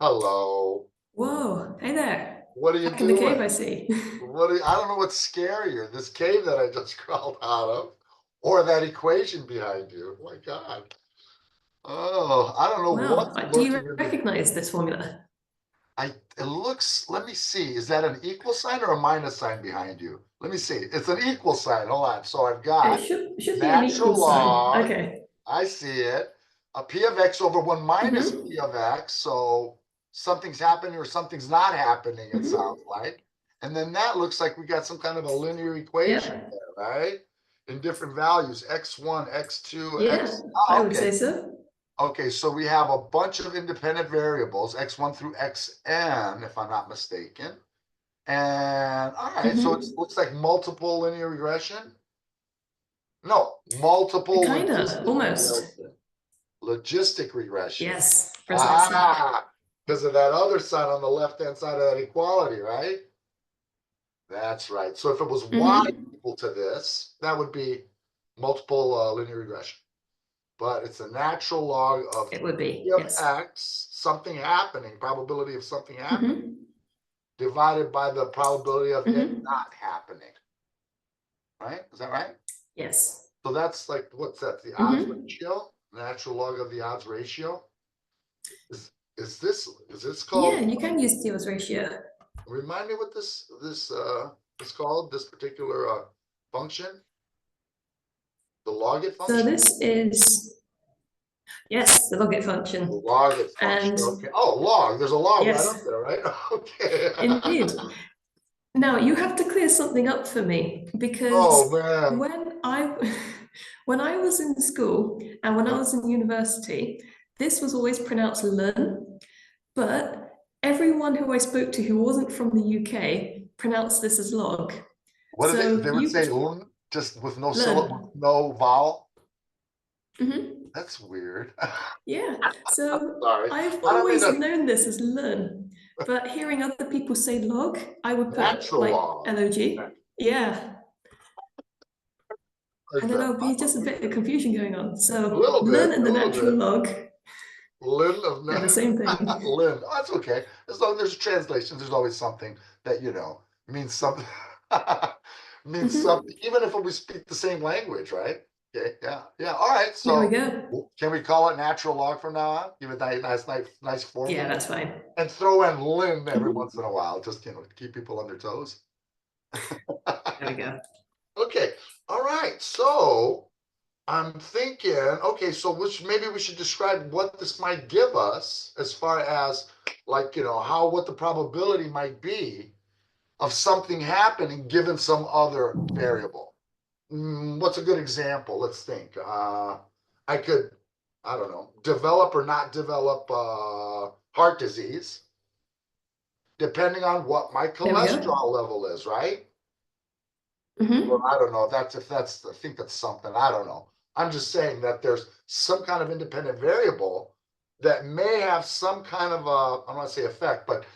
Hello. Whoa, hey there. What are you Back in the cave, doing? I see. I don't know what's scarier, this cave that I just crawled out of, or that equation behind you. Oh my God. Oh, I don't know Wow, what's do you lurking in the. recognize this formula? It looks, let me see, is that an equal sign or a minus sign behind you? Let me see. It's an equal sign. Hold on. So I've It got should be an equal natural sign. log. Okay. I see it. A p of x over 1 minus Mm-hmm. p of x. So something's happening or something's not happening, it sounds Mm-hmm. like. And then that looks like we got some kind of a linear equation Yep. there, right? In different values, x1, x2, Yeah, x. I Oh, would okay. say so. Okay, so we have a bunch of independent variables, x1 through xn, if I'm not mistaken. And all right, so it Mm-hmm. looks like multiple linear regression. No, multiple Kinda, logistic almost. regression. Logistic regression. Yes, precisely. Ah, because of that other sign on the left-hand side of that equality, right? That's right. So if it was y Mm-hmm. equal to this, that would be multiple linear regression. But it's a natural log of It would p be, of yes. x, something happening, probability of something happening, Mm-hmm. divided by the probability of it Mm-hmm. not happening. Right? Is that right? Yes. So that's like, what's that? The odds Mm-hmm. ratio? Natural log of the odds ratio? Is is this Yeah, called? you can use Steele's ratio. Remind me what this is called. This particular function, the logit So function. this is, yes, the logit function. Logit function. And Okay. Oh, log. There's a log right up yes, there, right? Okay. indeed. Now you have to clear something up for me Oh because man. when I when I was in school and when I was in university, this was always pronounced learn, but everyone who I spoke to who wasn't from the UK pronounced this as log. What did they? So They would you say un, just with no syllable, learn. no vowel. Hmm. That's weird. Yeah. So Sorry. I've I don't mean always to. known this as learn, but hearing other people say log, I would put Natural like log. LOG. Yeah. Is And then that? there'll be just a bit of Okay. confusion going on. A So little learn bit, and a the little natural bit. log, Lynn they're the same thing. Lynn. Oh, that's okay. As long as there's translations, there's always something that means something. Means something, Hmm. even if we speak the same language, right? Okay, yeah, yeah. All right. There we So go. can we call it natural log from now on? Give it a nice Yeah, formula, that's fine. and throw in Lynn every once Hmm. in a while, just to keep people on their toes. There we go. Okay. All right. So I'm thinking, okay, so maybe we should describe what this might give us as far as like, what the probability might be of something happening given some other variable. What's a good example? Let's think. I could, I don't know, develop or not develop heart disease, depending on what my There we go. cholesterol level is, right? Well, Hmm. I don't know if that's, I think that's something. I don't know. I'm just saying that there's some kind of independent variable that may have some kind of a, I'm not say effect, but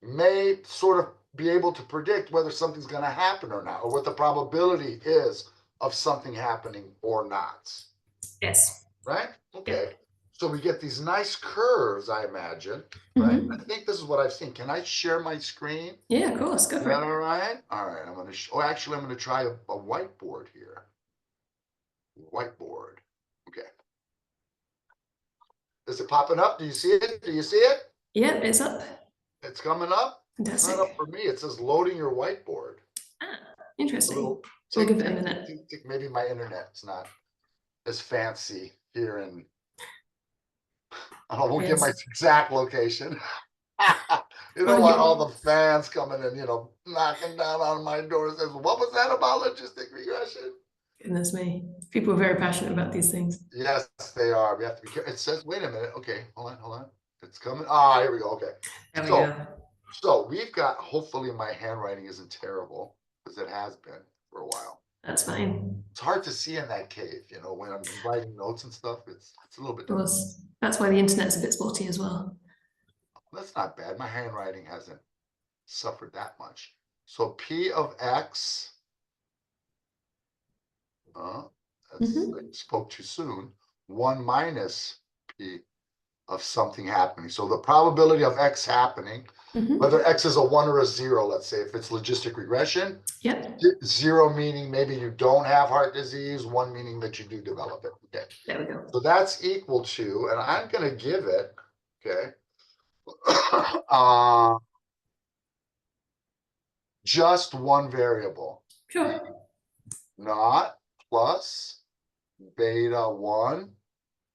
may sort of be able to predict whether something's going to happen or not, or what the probability is of something happening or not. Yes. Right? Okay. Yep. So we get these nice curves, I imagine, right? I Hmm. think this is what I've seen. Can I share my screen? Yeah, of course. Go Is for that it. all right? All right. Actually, I'm going to try a whiteboard here. Whiteboard. Okay. Is it popping up? Do you see it? Do you see it? Yeah, it's up. It's coming up. It's not up Fantastic. for me. It says loading your whiteboard. Ah, A little interesting. We'll tick, give it a tick, tick, minute. tick, tick. Maybe my internet's not as fancy here, and I won't give my Yes. exact location. You Oh, don't want all you the fans coming in, knocking down on my door and says, "What was that about logistic regression?" goodness me. People are very passionate about these things. Yes, they are. We have to be careful. It says, "Wait a minute." Okay, hold on, hold on. It's coming. Ah, here we go. Okay. There we So go. So we've got, hopefully my handwriting isn't terrible, because it has been for a while. That's fine. It's hard to see in that cave, when I'm writing notes and stuff. It's a little bit Of difficult. course. That's why the internet's a bit spotty as well. That's not bad. My handwriting hasn't suffered that much. So P of X, uh, I Hmm. spoke too soon. 1 minus P of something happening. So the probability of X happening, whether X is a 1 or a 0, let's say, if it's logistic regression, Yep. 0 meaning maybe you don't have heart disease, 1 meaning that you do develop it. Okay. There we go. So that's equal to, and I'm going to give it, okay, just one variable. Sure. Not plus beta 1.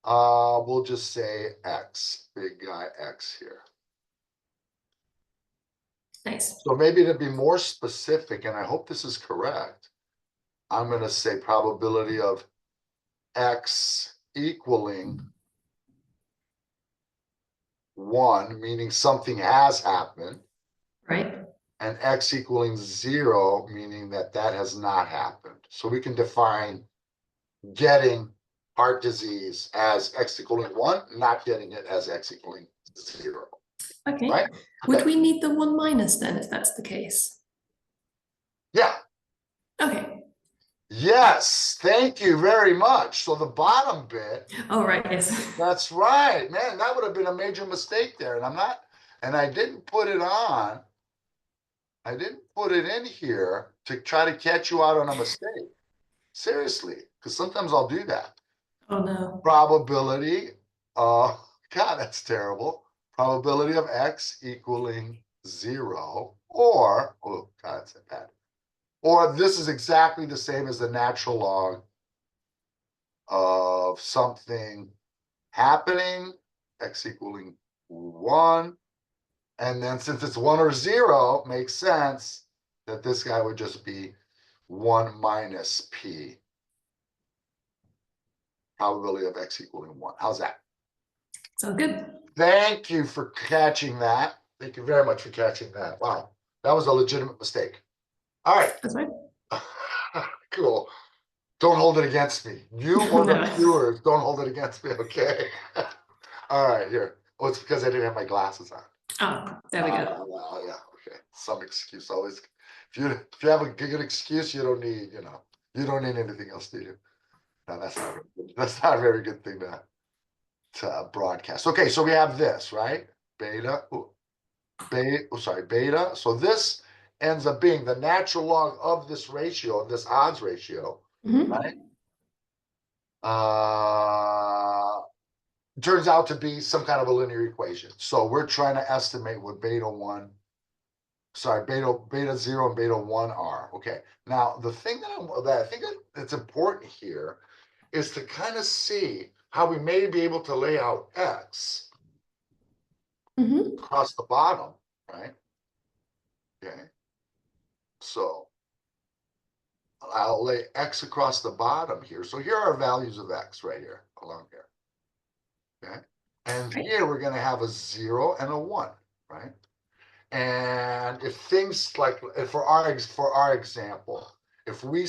We'll just say X, big guy X here. Nice. So maybe to be more specific, and I hope this is correct, I'm going to say probability of X equaling 1, meaning something has happened, Right. and X equaling 0, meaning that that has not happened. So we can define getting heart disease as X equaling 1, not getting it as X equaling 0. Okay. Right? Would we need the 1 minus then, if that's the case? Yeah. Okay. Yes. Thank you very much. So the bottom bit. Oh, right. Yes. That's right, man. That would have been a major mistake there. And I didn't put it on. I didn't put it in here to try to catch you out on a mistake. Seriously, because sometimes I'll do that. Oh, no. Probability, God, that's terrible. Probability of X equaling 0, or, oh, God, that's bad. Or this is exactly the same as the natural log of something happening, X equaling 1. And then since it's 1 or 0, makes sense that this guy would just be 1 minus P. Probability of X equaling 1. How's that? So good. Thank you for catching that. Thank you very much for catching that. Wow. That was a legitimate mistake. All right. That's right. Cool. Don't hold it against me. You or the No. viewers, don't hold it against me, okay? All right, here. Oh, it's because I didn't have my glasses on. Oh, there we go. Well, yeah, okay. Some excuse always. If you have a good excuse, you don't need, you don't need anything else, do you? No, that's not a very good thing to broadcast. Okay, so we have this, right? Beta. Beta. So this ends up being the natural log of this ratio, of this odds ratio, right? Turns out to be some kind of a linear equation. So we're trying to estimate what beta 0 and beta 1 are. Okay. Now the thing that I think that's important here is to kind of see how we may be able to lay out X across the bottom, right? Okay. So I'll lay X across the bottom here. So here are values of X right here, along here. Okay. And here we're going to have a 0 and a 1, right? And if things like, for our example, if we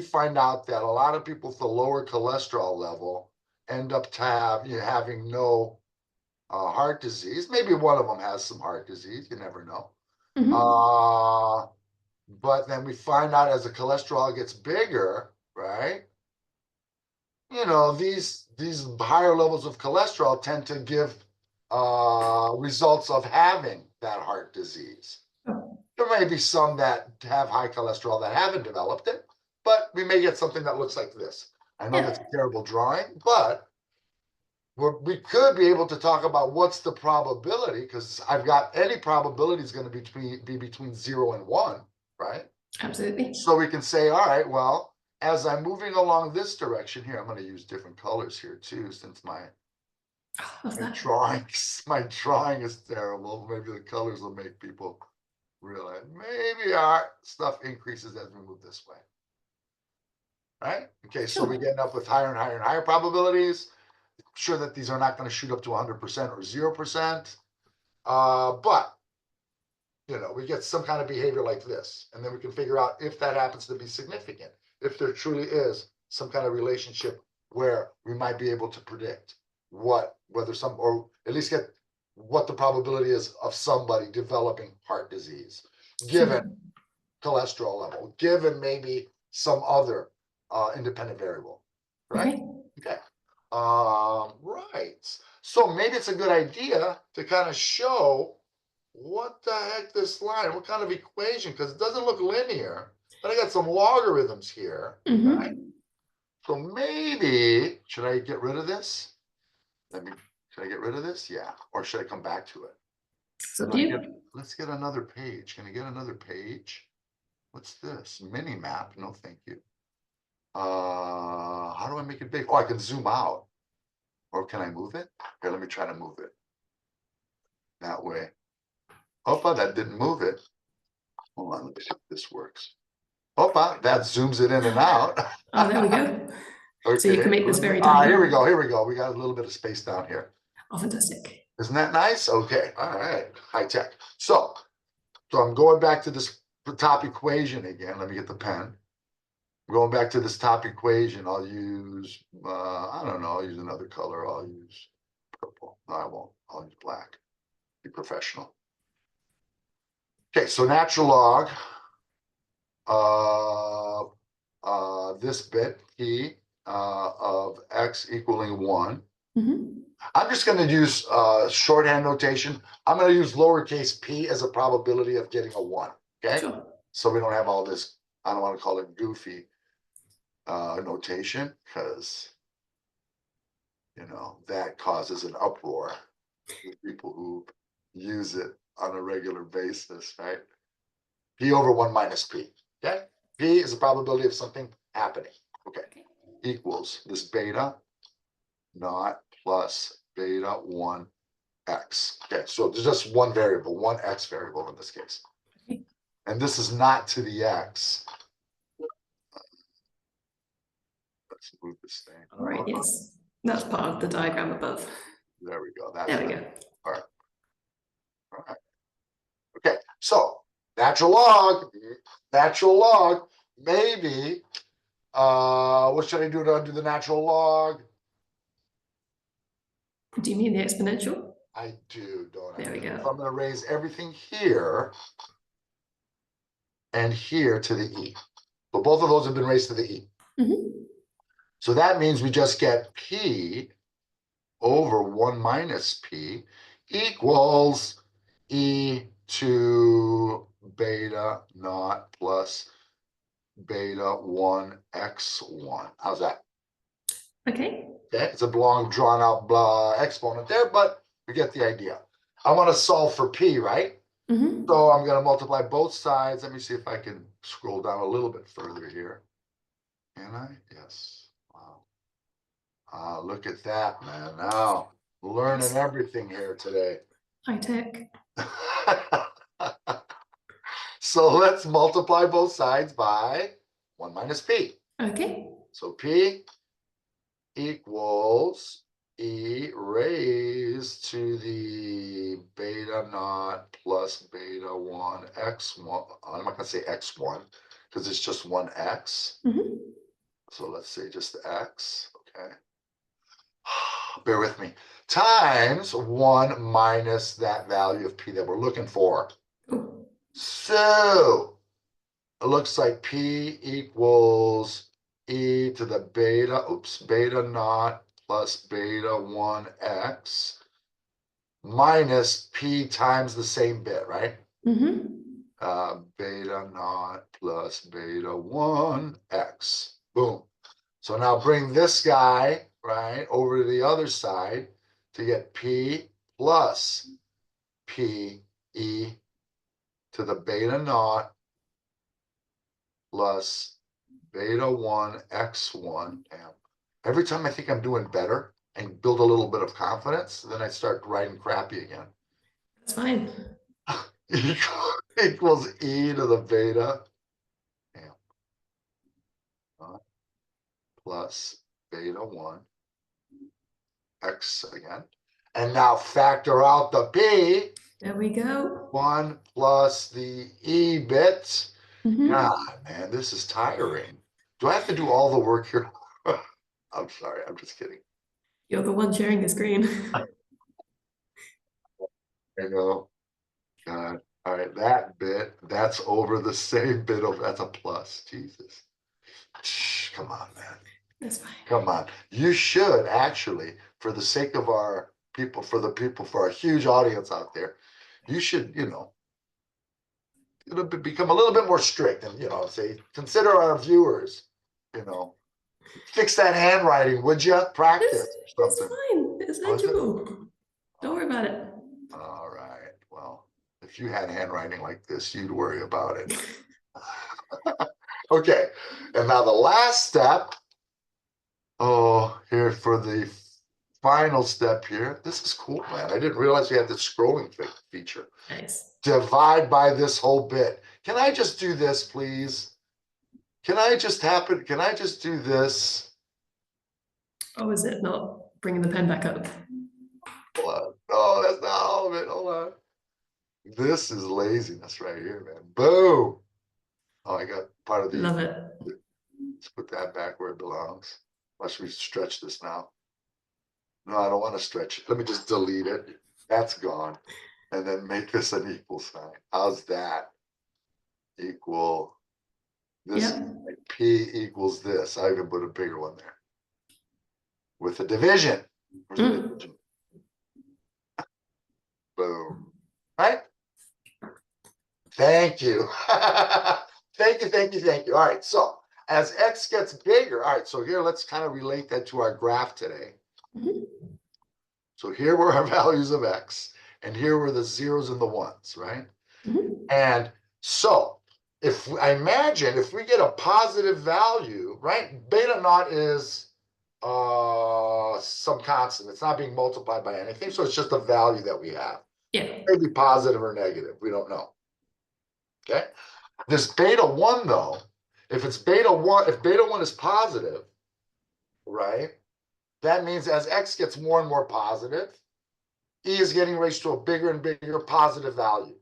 find out that a lot of people with the lower cholesterol level end up having no heart disease, maybe one of them has some heart disease, you never know. But then we find out as the cholesterol gets bigger, right? These higher levels of cholesterol tend to give results of having that heart disease. There may be some that have high cholesterol that haven't developed it, but we may get something that looks like this. I know that's a terrible drawing, but we could be able to talk about what's the probability, because I've got any probability is going to be between 0 and 1, right? Absolutely. So we can say, all right, well, as I'm moving along this direction here, I'm going to use different colors here too, since my drawing is terrible. Maybe the colors will make people realize maybe our stuff increases as we move this way. Right? Okay, so we get up with higher and higher and higher probabilities. Sure that these are not going to shoot up to 100% or 0%. But we get some kind of behavior like this, and then we can figure out if that happens to be significant, if there truly is some kind of relationship where we might be able to predict or at least get what the probability is of somebody developing heart disease, given cholesterol level, given maybe some other independent variable, correct? Okay. Right. So maybe it's a good idea to kind of show what the heck this line, what kind of equation, because it doesn't look linear, but I got some logarithms here, right? So maybe, should I get rid of this? Should I get rid of this? Yeah. Or should I come back to it? So do you? Let's get another page. Can I get another page? What's this? Mini map. No, thank you. How do I make it big? Oh, I can zoom out. Or can I move it? Here, let me try to move it. That way. Opa, that didn't move it. Hold on, let me see if this works. Opa, that zooms it in and out. Oh, there we go. Okay. So you can make this very tiny. Here we go. Here we go. We got a little bit of space down here. Oh, fantastic. Isn't that nice? Okay. All right. High tech. So I'm going back to this top equation again. Let me get the pen. I'm going back to this top equation. I'll use, I don't know, I'll use another color. I'll use purple. No, I won't. I'll use black. Be professional. Okay, so natural log, this bit, p of x equaling 1. I'm just going to use shorthand notation. I'm going to use lowercase p as a probability of getting a 1. Okay, Sure. So we don't have all this, I don't want to call it goofy notation, because that causes an uproar with people who use it on a regular basis, right? P over 1 minus p. Okay, p is the probability of something happening. Okay, equals this beta naught plus beta 1 x. Okay, so there's just one variable, one x variable in this case. And this is not to the x. Let's move this thing. All right, yes. That's part of the diagram above. There we go. There we go. All right. All right. Okay, so natural log, maybe, what should I do to undo the natural log? Do you mean the exponential? I do, don't I? There we go. So I'm going to raise everything here and here to the e. So both of those have been raised to the e. So that means we just get p over 1 minus p equals e to beta naught plus beta 1 x1. How's that? Okay. Okay, it's a long drawn out blah exponent there, but we get the idea. I want to solve for p, right? So I'm going to multiply both sides. Let me see if I can scroll down a little bit further here. Can I? Yes. Wow. Look at that, man. Now, learning everything here today. High tech. So let's multiply both sides by 1 minus p. Okay. So p equals e raised to the beta naught plus beta 1 x1. I'm not going to say x1 because it's just 1x. So let's say just the x. Okay. Bear with me. Times 1 minus that value of p that we're looking for. So it looks like p equals e to the beta naught plus beta 1x minus p times the same bit, right? Beta naught plus beta 1x. Boom. So now bring this guy, right, over to the other side to get p plus p e to the beta naught plus beta 1 x1. Every time I think I'm doing better and build a little bit of confidence, then I start writing crappy again. That's fine. Equals e to the beta plus beta 1 x again. And now factor out the p. There we go. 1 plus the e bits. God, man, this is tiring. Do I have to do all the work here? I'm sorry, I'm just kidding. You're the one sharing the screen. I know. God. All right, that bit, that's over the same bit of, that's a plus. Jesus. Come on, man. That's fine. Come on. You should actually, for the sake of our for a huge audience out there, you should, become a little bit more strict and, say, consider our viewers, fix that handwriting, would you? Practice or It's something. fine. It's legible. Don't worry about it. All right. Well, if you had handwriting like this, you'd worry about it. Okay. And now the last step. Oh, here for the final step here. This is cool, man. I didn't realize we had this scrolling feature. Nice. Divide by this whole bit. Can I just do this, please? Can I just do this? Oh, is it not bringing the pen back up? Hold on. No, that's not all of it. Hold on. This is laziness right here, man. Boom. Oh, I got part of the. Love it. Let's put that back where it belongs. Unless we stretch this now. No, I don't want to stretch it. Let me just delete it. That's gone. And then make this an equal sign. How's that? Equal. This is like P equals this. I even put a bigger one there. With a division. Division? Boom. Right? Thank you. Thank you. All right. So as X gets bigger, all right. So here, let's kind of relate that to our graph today. So here were our values of X, and here were the zeros and the ones, right? And so if I imagine if we get a positive value, right? Beta naught is some constant. It's not being multiplied by anything. So it's just a value that we have. Yeah. Maybe positive or negative. We don't know. Okay. This beta 1, though, if beta 1 is positive, right? That means as X gets more and more positive, E is getting raised to a bigger and bigger positive value.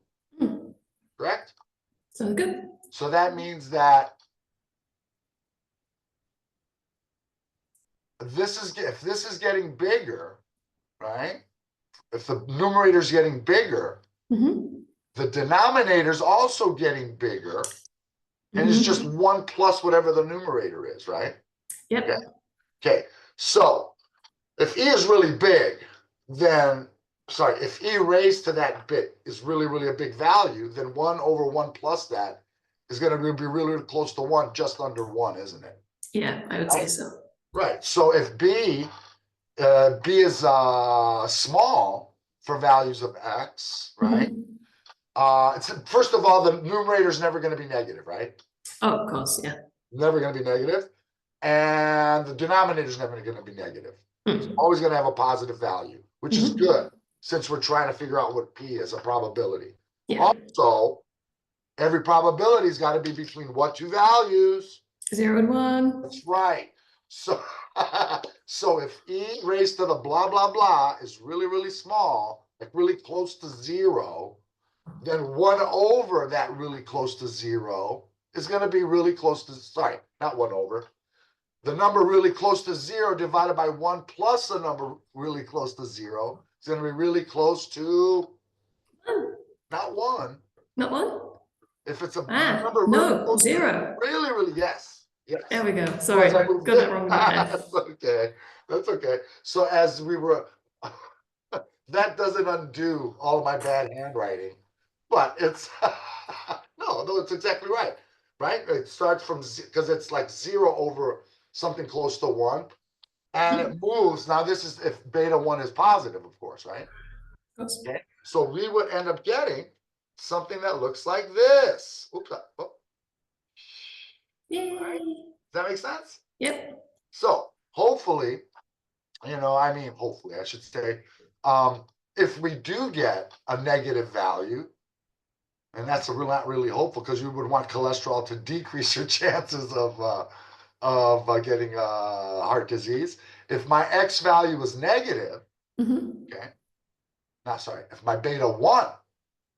Correct? Sounds good. So that means that if this is getting bigger, right? If the numerator is getting bigger, the denominator is also getting bigger, and it's just 1 plus whatever the numerator is, right? Yep. Okay. So if E is really big, then, if E raised to that bit is really, really a big value, then 1 over 1 plus that is going to be really, really close to 1, just under 1, isn't it? Yeah, I would say so. Right. So if B is small for values of X, right? First of all, the numerator is never going to be negative, right? Oh, of course, yeah. Never going to be negative. And the denominator is never going to be negative. It's always going to have a positive value, which is good since we're trying to figure out what P is, a probability. Yeah. Also, every probability has got to be between what two values? 0 and 1. That's right. So, so if E raised to the blah, blah, blah is really, really small, like really close to 0, then 1 over that really close to 0 is going to be really close to, not 1 over. The number really close to 0 divided by 1 plus the number really close to 0 is going to be really close to not 1. Not 1? If it's a number really close 0. Really, really, yes. Yes. There we go. Sorry, got that wrong in my head. That's okay. That's okay. So as we were, that doesn't undo all of my bad handwriting, but it's, no, it's exactly right. Right? It starts from, because it's like 0 over something close to 1, and it moves. Now this is if beta 1 is positive, of course, right? Okay. So we would end up getting something that looks like this. Oops. Oh. Yay. Right? Does that make sense? Yep. So hopefully, hopefully I should say, if we do get a negative value, and that's not really hopeful because you would want cholesterol to decrease your chances of getting heart disease. If my X value was negative, okay, if my beta 1,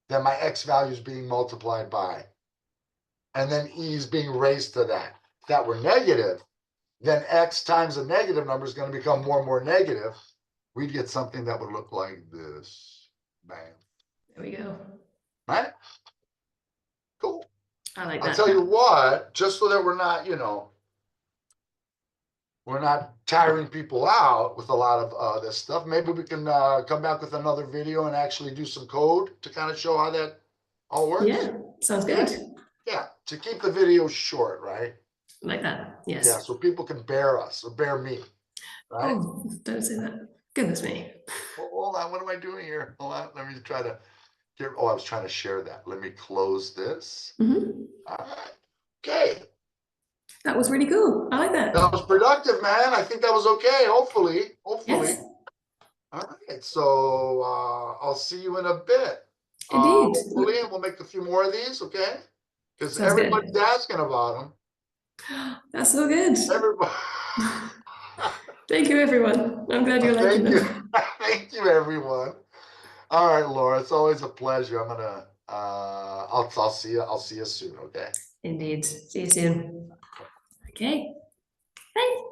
then my X value is being multiplied by, and then E is being raised to that. If that were negative, then X times a negative number is going to become more and more negative. We'd get something that would look like this. Bam. There we go. Right? Cool. I like that. I'll tell you what, just so that we're we're not tiring people out with a lot of this stuff. Maybe we can come back with another video and actually do some code to kind of show how that all works. Yeah, sounds Yeah. good. Yeah, to keep the video short, right? Like that, Yeah, yes. so people can bear us or bear me, right? Oh, don't say that. Goodness me. Hold on, what am I doing here? Hold on, let me try to get, oh, I was trying to share that. Let me close this. Mhm. All right, okay. That was really cool. I like that. That was productive, man. I think that was okay, hopefully. Yes, All right, so I'll see you in a bit. indeed. Hopefully, and we'll make a few more of these, okay? Because Sounds good. everybody's asking about them. That's so good. Everybody. Thank you, everyone. I'm glad you're liking Thank you. them. Thank you, everyone. All right, Laura, it's always a pleasure. I'm gonna I'll see you soon, okay? Indeed. See you soon. Okay. Bye.